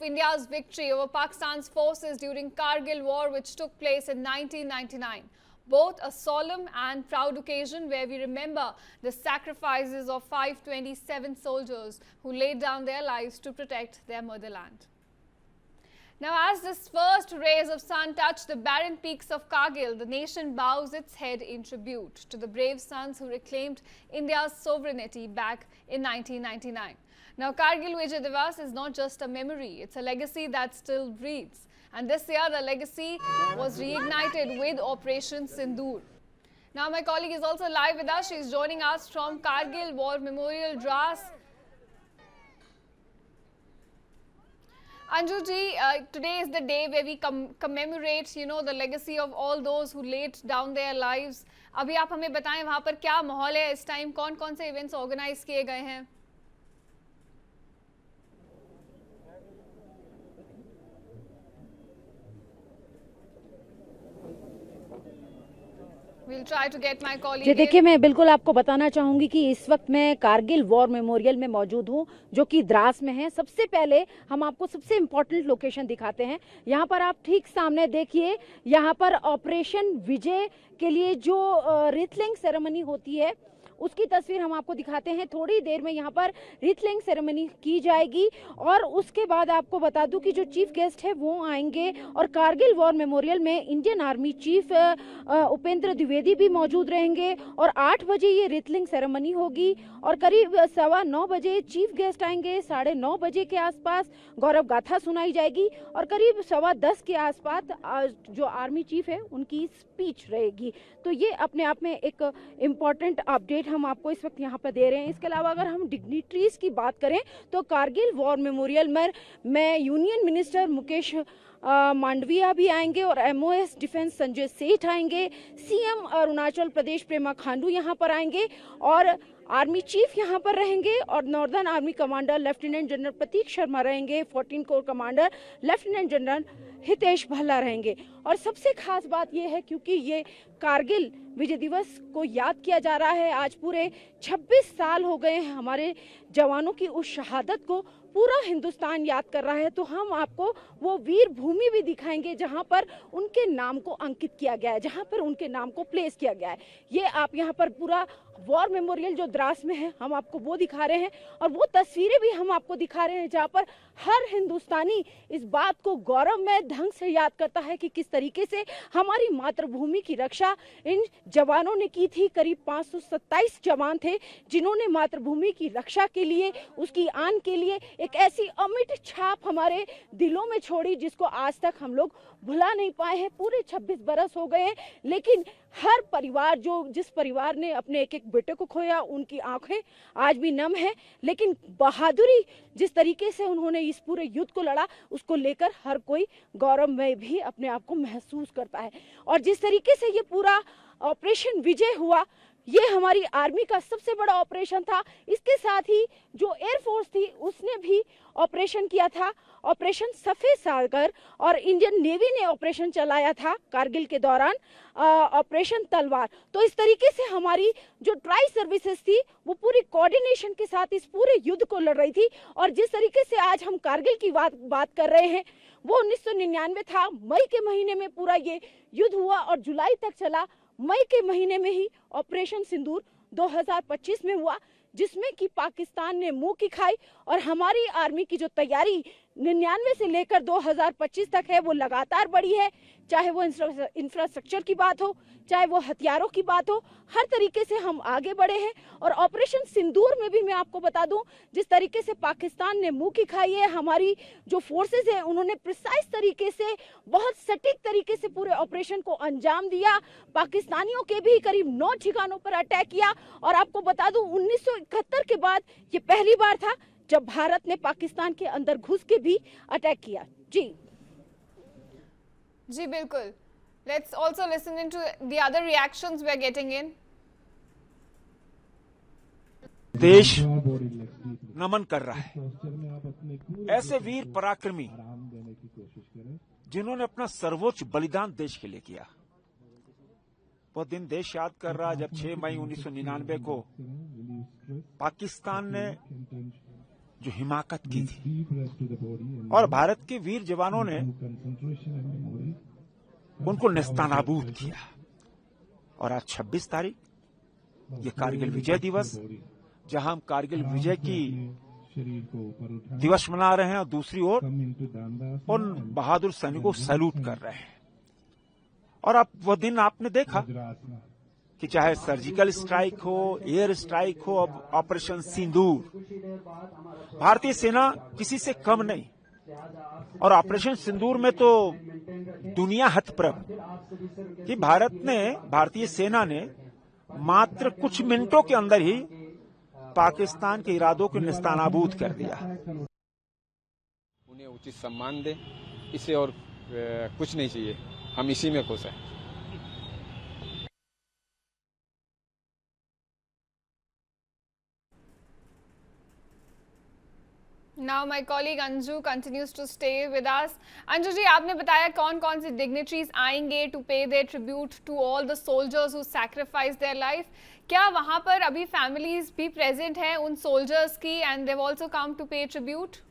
India's victory over Pakistan's forces during Kargil war, which took place in 1999. Both a solemn and proud occasion where we remember the sacrifices of 527 soldiers who laid down their lives to protect their motherland. Now, as this first rays of sun touch the barren peaks of Kargil, the nation bows its head in tribute to the brave sons who reclaimed India's sovereignty back in 1999. Now, Kargil Vijay Divas is not just a memory, it's a legacy that still breathes. And this year, the legacy was reignited with Operation Sindoor. Now, my colleague is also live with us. She is joining us from Kargil War Memorial Dras. Anju ji, today is the day where we commemorate, the legacy of all those who laid down their lives. अभी आप हमें बताएं वहाँ पर क्या माहौल है इस टाइम, कौन-कौन से इवेंट्स ऑर्गेनाइज किए गए हैं? We'll try to get my colleague. जी देखिए, मैं बिल्कुल आपको बताना चाहूंगी कि इस वक्त मैं कारगिल वॉर मेमोरियल में मौजूद हूं, जो कि द्रास में है। सबसे पहले हम आपको सबसे इम्पोर्टेंट लोकेशन दिखाते हैं। यहाँ पर आप ठीक सामने देखिए, यहाँ पर ऑपरेशन विजय के लिए जो रिथलिंग सेरेमनी होती है उसकी तस्वीर हम आपको दिखाते हैं। थोड़ी देर में यहाँ पर रिथलिंग सेरेमनी की जाएगी और उसके बाद आपको बता दूं कि जो चीफ गेस्ट है वो आएंगे और कारगिल वॉर मेमोरियल में Indian army chief Upendra Dwivedi भी मौजूद रहेंगे और 8 बजे ये रिथलिंग सेरेमनी होगी और करीब 9:15 बजे चीफ गेस्ट आएंगे। 9:30 बजे के आसपास गौरव गाथा सुनाई जाएगी और करीब 10:15 के आसपास जो आर्मी चीफ है उनकी स्पीच रहेगी। तो ये अपने आप में एक इम्पॉर्टेंट अपडेट हम आपको इस वक्त यहाँ पर दे रहे हैं। इसके अलावा अगर हम डिग्निटरीज की बात करें तो कारगिल वॉर मेमोरियल में यूनियन मिनिस्टर मुकेश मांडविया भी आएंगे और MOS डिफेंस संजय सेठ आएंगे। CM अरुणाचल प्रदेश पेमा खांडू यहाँ पर आएंगे और आर्मी चीफ यहाँ पर रहेंगे और northern army commander lieutenant general Prateek Sharma रहेंगे। 14 corps commander lieutenant general Hitesh Bhalla रहेंगे। और सबसे खास बात यह है क्योंकि ये कारगिल विजय दिवस को याद किया जा रहा है, आज पूरे 26 साल हो गए हैं हमारे जवानों की उस शहादत को पूरा हिंदुस्तान याद कर रहा है, तो हम आपको वो वीर भूमि भी दिखाएंगे जहां पर उनके नाम को अंकित किया गया है, जहां पर उनके नाम को प्लेस किया गया है। ये आप यहां पर पूरा वॉर मेमोरियल जो द्रास में है हम आपको वो दिखा रहे हैं और वो तस्वीरें भी हम आपको दिखा रहे हैं जहां पर हर हिंदुस्तानी इस बात को गौरवमय ढंग से याद करता है कि किस तरीके से हमारी मातृभूमि की रक्षा इन जवानों ने की थी। करीब 527 जवान थे जिन्होंने मातृभूमि की रक्षा के लिए, उसकी आन के लिए एक ऐसी अमिट छाप हमारे दिलों में छोड़ी जिसको आज तक हम लोग भुला नहीं पाए हैं। पूरे 26 बरस हो गए हैं, लेकिन हर परिवार जिस परिवार ने अपने एक एक बेटे को खोया उनकी आंखें आज भी नम है, लेकिन बहादुरी जिस तरीके से उन्होंने इस पूरे युद्ध को लड़ा उसको लेकर हर कोई गौरव में भी अपने आप को महसूस करता है। और जिस तरीके से ये पूरा ऑपरेशन विजय हुआ, ये हमारी आर्मी का सबसे बड़ा ऑपरेशन था। इसके साथ ही जो एयरफोर्स थी उसने भी ऑपरेशन किया था, ऑपरेशन सफेद सागर, और इंडियन नेवी ने ऑपरेशन चलाया था कारगिल के दौरान ऑपरेशन तलवार। तो इस तरीके से हमारी जो ट्राई सर्विसेज थी वो पूरी कोऑर्डिनेशन के साथ इस पूरे युद्ध को लड़ रही थी। और जिस तरीके से आज हम कारगिल की बात कर रहे हैं वो 1999 था। मई के महीने में पूरा ये युद्ध हुआ और जुलाई तक चला। मई के महीने में ही ऑपरेशन सिंदूर 2025 में हुआ, जिसमें कि पाकिस्तान ने मुंह की खाई और हमारी आर्मी की जो तैयारी 99 से लेकर 2025 तक है वो लगातार बढ़ी है। चाहे वो इंफ्रास्ट्रक्चर की बात हो, चाहे वो हथियारों की बात हो, हर तरीके से हम आगे बढ़े हैं। और ऑपरेशन सिंदूर में भी मैं आपको बता दूं, जिस तरीके से पाकिस्तान ने मुंह की खाई है, हमारी जो फोर्सेस है उन्होंने प्रिसाइज तरीके से, बहुत सटीक तरीके से पूरे ऑपरेशन को अंजाम दिया। पाकिस्तानियों के भी करीब 9 ठिकानों पर अटैक किया। और आपको बता दूं 1971 के बाद ये पहली बार था जब भारत ने पाकिस्तान के अंदर घुस के भी अटैक किया। जी बिल्कुल। Let's also listen into the other reactions we are getting in. देश नमन कर रहा है ऐसे वीर पराक्रमी जिन्होंने अपना सर्वोच्च बलिदान देश के लिए किया। वो दिन देश याद कर रहा जब 6 मई 1999 को पाकिस्तान ने जो हिमाकत की थी और भारत के वीर जवानों ने उनको नेस्तनाबूद किया। और आज 26 तारीख ये कारगिल विजय दिवस, जहां हम कारगिल विजय की दिवस मना रहे हैं और दूसरी ओर उन बहादुर सैनिकों को सैल्यूट कर रहे हैं। और अब वह दिन आपने देखा कि चाहे सर्जिकल स्ट्राइक हो, एयर स्ट्राइक हो, अब ऑपरेशन सिंदूर, भारतीय सेना किसी से कम नहीं। और ऑपरेशन सिंदूर में तो दुनिया हतप्रभ कि भारतीय सेना ने मात्र कुछ मिनटों के अंदर ही पाकिस्तान के इरादों को नेस्तनाबूद कर दिया। उन्हें उचित सम्मान दें, इसे और कुछ नहीं चाहिए, हम इसी में खुश हैं। Now my colleague Anju continues to stay with us. Anju जी, आपने बताया कौन कौन सी dignitaries आएंगे to pay their tribute to all the soldiers who sacrificed their life. क्या वहाँ पर अभी families भी present हैं उन soldiers की and they've also come to pay tribute?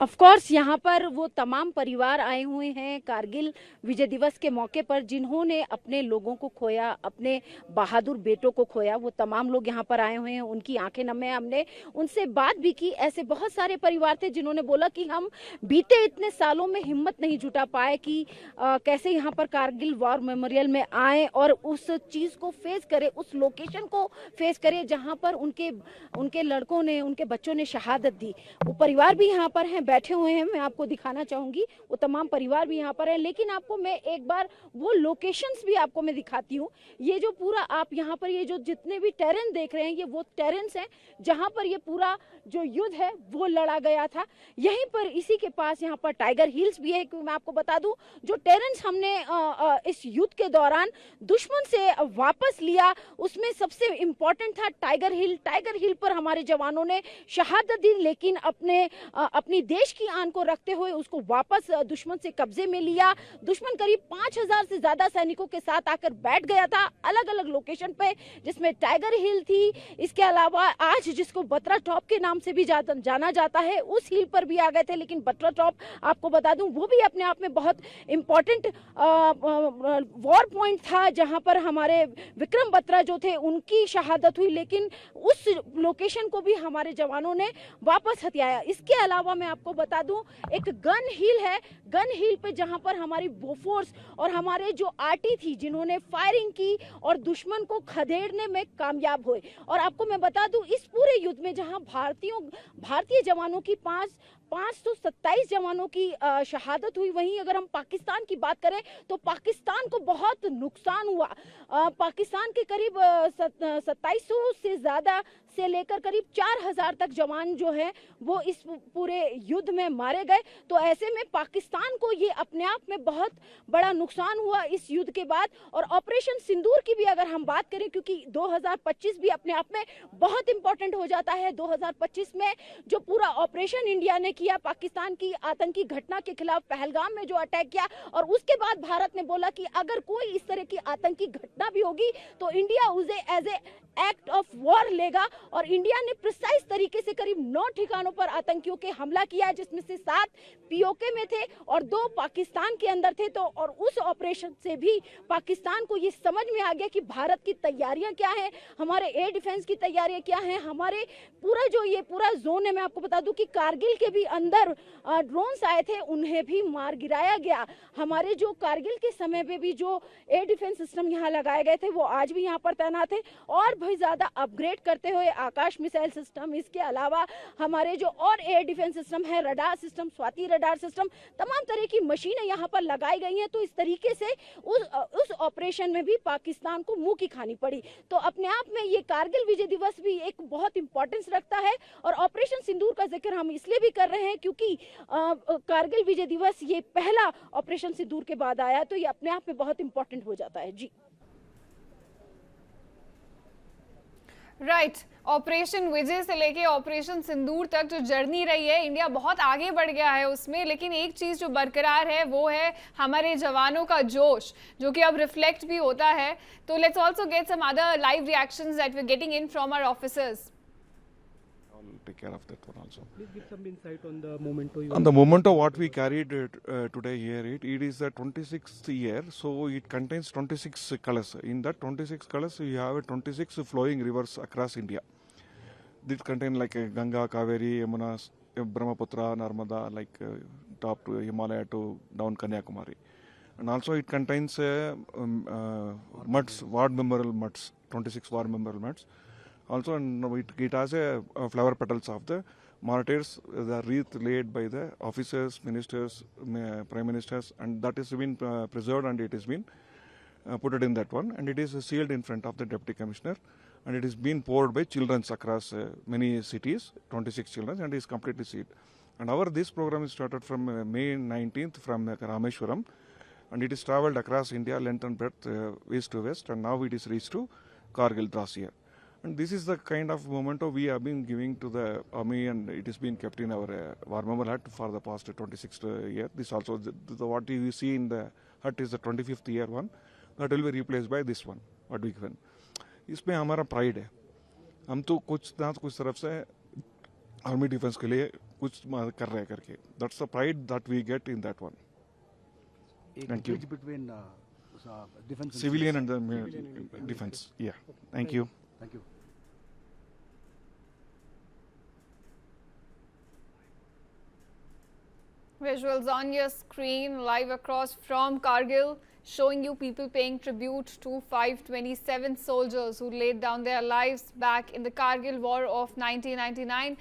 Of course यहाँ पर वो तमाम परिवार आए हुए हैं कारगिल विजय दिवस के मौके पर, जिन्होंने अपने लोगों को खोया, अपने बहादुर बेटों को खोया। वो तमाम लोग यहाँ पर आए हुए हैं, उनकी आंखें नम हैं। हमने उनसे बात भी की। ऐसे बहुत सारे परिवार थे जिन्होंने बोला कि हम बीते इतने सालों में हिम्मत नहीं जुटा पाए कि कैसे यहाँ पर कारगिल वॉर मेमोरियल में आए और उस चीज को फेस करें, उस लोकेशन को फेस करें जहाँ पर उनके लड़कों ने, उनके बच्चों ने शहादत दी। वो परिवार भी यहाँ पर हैं, बैठे हुए हैं। मैं आपको दिखाना चाहूंगी, वो तमाम परिवार भी यहाँ पर है। लेकिन आपको मैं एक बार वो लोकेशंस भी आपको मैं दिखाती हूँ। ये जो पूरा आप यहाँ पर ये जो जितने भी टेरेन देख रहे हैं, ये वो टेरेन्स हैं जहाँ पर ये पूरा जो युद्ध है वो लड़ा गया था। यहीं पर इसी के पास यहाँ पर टाइगर हिल्स भी है। मैं आपको बता दूं, जो टेरेन्स हमने इस युद्ध के दौरान दुश्मन से वापस लिया, उसमें सबसे इम्पोर्टेंट था टाइगर हिल। टाइगर हिल पर हमारे जवानों ने शहादत दी, लेकिन अपनी देश की आन को रखते हुए उसको वापस दुश्मन से कब्जे में लिया। दुश्मन करीब 5000 से ज्यादा सैनिकों के साथ आकर बैठ गया था अलग अलग लोकेशन पे, जिसमें टाइगर हिल थी। इसके अलावा आज जिसको बत्रा टॉप के नाम से भी जाना जाता है, उस हिल पर भी आ गए थे। लेकिन बत्रा टॉप आपको बता दूं, वो भी अपने आप में बहुत इंपॉर्टेंट वॉर पॉइंट था, जहां पर हमारे विक्रम बत्रा जो थे उनकी शहादत हुई। लेकिन उस लोकेशन को भी हमारे जवानों ने वापस हथियाया। इसके अलावा मैं आपको बता दूं, एक गन हिल है। गन हिल पे जहां पर हमारी बोफोर्स और हमारे जो आरटी थी, जिन्होंने फायरिंग की और दुश्मन को खदेड़ने में कामयाब हुए। और आपको मैं बता दूं, इस पूरे युद्ध में जहां भारतीय जवानों की 527 जवानों की शहादत हुई, वहीं अगर हम पाकिस्तान की बात करें तो पाकिस्तान को बहुत नुकसान हुआ। पाकिस्तान के करीब 2700 से ज्यादा से लेकर करीब 4000 तक जवान जो है वो इस पूरे युद्ध में मारे गए। तो ऐसे में पाकिस्तान को ये अपने आप में बहुत बड़ा नुकसान हुआ इस युद्ध के बाद। और ऑपरेशन सिंदूर की भी अगर हम बात करें, क्योंकि 2025 भी अपने आप में बहुत इंपॉर्टेंट हो जाता है। 2025 में जो पूरा ऑपरेशन इंडिया ने किया पाकिस्तान की आतंकी घटना के खिलाफ, पहलगाम में जो अटैक किया, और उसके बाद भारत ने बोला कि अगर कोई इस तरह की आतंकी घटना भी होगी तो इंडिया उसे as a act of war लेगा। और इंडिया ने प्रिसाइज तरीके से करीब 9 ठिकानों पर आतंकियों के हमला किया, जिसमें से 7 पीओके में थे और 2 पाकिस्तान के अंदर थे। तो और उस ऑपरेशन से भी पाकिस्तान को ये समझ में आ गया कि भारत की तैयारियां क्या हैं, हमारे एयर डिफेंस की तैयारियां क्या हैं, हमारे पूरा जोन है। मैं आपको बता दूं कि कारगिल के भी अंदर ड्रोन्स आए थे, उन्हें भी मार गिराया गया। हमारे जो कारगिल के समय पे भी जो एयर डिफेंस सिस्टम यहाँ लगाए गए थे, वो आज भी यहाँ पर तैनात है और भी ज्यादा अपग्रेड करते हुए आकाश मिसाइल सिस्टम, इसके अलावा हमारे जो और एयर डिफेंस सिस्टम है, radar system, Swati radar system, तमाम तरह की मशीनें यहाँ पर लगाई गई हैं। तो इस तरीके से उस ऑपरेशन में भी पाकिस्तान को मुंह की खानी पड़ी। तो अपने आप में ये कारगिल विजय दिवस भी एक बहुत इंपॉर्टेंस रखता है। और ऑपरेशन सिंदूर का जिक्र हम इसलिए भी कर रहे हैं क्योंकि कारगिल विजय दिवस ये पहला ऑपरेशन सिंदूर के बाद आया, तो ये अपने आप में बहुत इंपॉर्टेंट हो जाता है। जी राइट ऑपरेशन विजय से लेके ऑपरेशन सिंदूर तक जो जर्नी रही है, इंडिया बहुत आगे बढ़ गया है उसमें, लेकिन एक चीज जो बरकरार है वो है हमारे जवानों का जोश, जो कि अब रिफ्लेक्ट भी होता है. तो let's also get some other live reactions that we are getting in from our officers. I'll take care of that one also. Please give some insight on the memento. On the memento, what we carried today here, it is the 26th year, so it contains 26 colors. In that 26 colors, we have 26 flowing rivers across India. This contain like Ganga, Kaveri, Yamuna, Brahmaputra, Narmada, like top to Himalaya to down Kanyakumari. And also it contains mudds, ward memorial mudds, 26 ward memorial mudds. Also, it has flower petals of the martyrs, the wreath laid by the officers, ministers, prime ministers, and that has been preserved and it has been put it in that one. And it is sealed in front of the deputy commissioner, and it is being poured by children across many cities, 26 children, and is completely sealed. And this program is started from May 19th from Rameshwaram, and it is travelled across India, length and breadth, east to west, and now it is reached to Kargil last year. And this is the kind of memento we have been giving to the army, and it has been kept in our war memorial hut for the past 26th year. This also, what you see in the hut is the 25th year one, that will be replaced by this one, what we given. इसमें हमारा pride है, हम तो कुछ ना कुछ तरफ से आर्मी डिफेंस के लिए कुछ कर रहे हैं करके. That's the pride that we get in that one. Thank you. Between defense and Civilian and the defense. Yeah. Thank you. Thank you. Visuals on your screen live across from Kargil, showing you people paying tribute to 527 soldiers who laid down their lives back in the Kargil War of 1999.